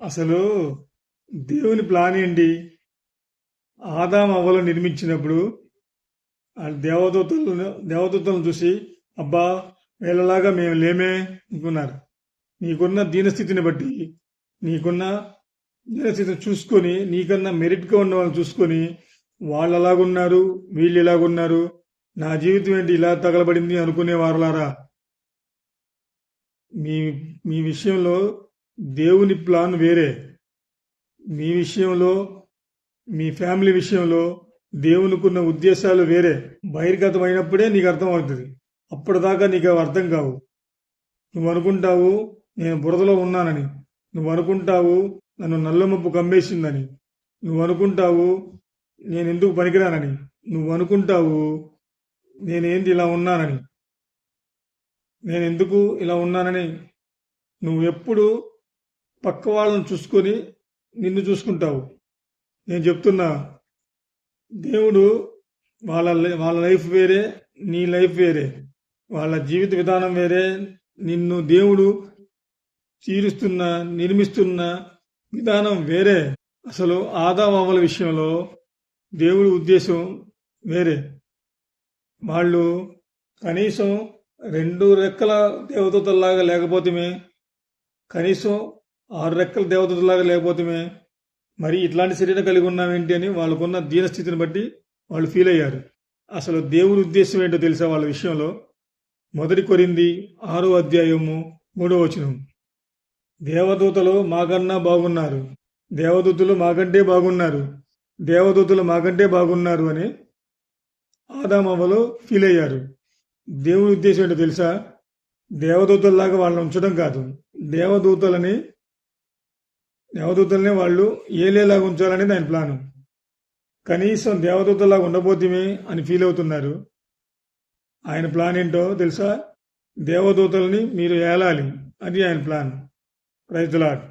అసలు దేవుని ప్లాన్ ఏంటి? ఆదాం అవ్వలు నిర్మించినప్పుడు ఆ దేవదూతలను చూసి అబ్బా వీళ్ళలాగా మేము లేమే అనుకున్నారు. నీకున్న దీనస్థితిని బట్టి, నీకున్న దీనస్థితిని చూసుకొని, నీకన్నా మెరిట్గా ఉన్న వాళ్ళని చూసుకొని వాళ్ళు ఎలాగున్నారు, వీళ్ళు ఎలాగున్నారు, నా జీవితం ఏంటి ఇలా తగలబడింది అనుకునే వారులారా, మీ మీ విషయంలో దేవుని ప్లాన్ వేరే. మీ విషయంలో, మీ ఫ్యామిలీ విషయంలో దేవునికున్న ఉద్దేశాలు వేరే. బహిర్గతమైనప్పుడే నీకు అర్థం అవుతుంది. అప్పటిదాకా నీకు అవి అర్థం కావు. నువ్వు అనుకుంటావు నేను బురదలో ఉన్నానని, నువ్వు అనుకుంటావు నన్ను నల్లమప్పు కమ్మేసిందని, నువ్వు అనుకుంటావు నేను ఎందుకు పనికిరానని, నువ్వు అనుకుంటావు నేనేంటి ఇలా ఉన్నానని, నేను ఎందుకు ఇలా ఉన్నానని. నువ్వు ఎప్పుడు పక్క వాళ్ళని చూసుకొని నిన్ను చూసుకుంటావు. నేను చెప్తున్నా, దేవుడు వాళ్ళ లైఫ్ వేరే, నీ లైఫ్ వేరే. వాళ్ళ జీవిత విధానం వేరే. నిన్ను దేవుడు నిర్మిస్తున్న విధానం వేరే. అసలు ఆదాము అవ్వల విషయంలో దేవుడి ఉద్దేశం వేరే. వాళ్ళు కనీసం 2 రెక్కల దేవదూతల్లాగా లేకపోతేమే, కనీసం 6 రెక్కల దేవదూతల్లాగా లేకపోతేమే, మరి ఇట్లాంటి శరీరం కలిగి ఉన్నామేంటి అని వాళ్ళకున్న దీనస్థితిని బట్టి వాళ్ళు ఫీల్ అయ్యారు. అసలు దేవుడి ఉద్దేశం ఏంటో తెలుసా వాళ్ళ విషయంలో? 1 కొరింథీ 6వ అధ్యాయము 3వ వచనం, దేవదూతలు మాకన్నా బాగున్నారు, దేవదూతలు మాకంటే బాగున్నారు, దేవదూతలు మాకంటే బాగున్నారు అని ఆదామవ్వలు ఫీల్ అయ్యారు. దేవుడి ఉద్దేశం ఏంటో తెలుసా? దేవదూతల్లాగా వాళ్ళని ఉంచడం కాదు, దేవదూతల్ని వాళ్ళు ఏలేలాగా ఉంచాలనేది ఆయన ప్లాను. కనీసం దేవదూతల్లాగా ఉండబోతేమే అని ఫీల్ అవుతున్నారు. ఆయన ప్లాన్ ఏంటో తెలుసా? దేవదూతల్ని మీరు ఏలాలి, అది ఆయన ప్లాన్. Praise the lord.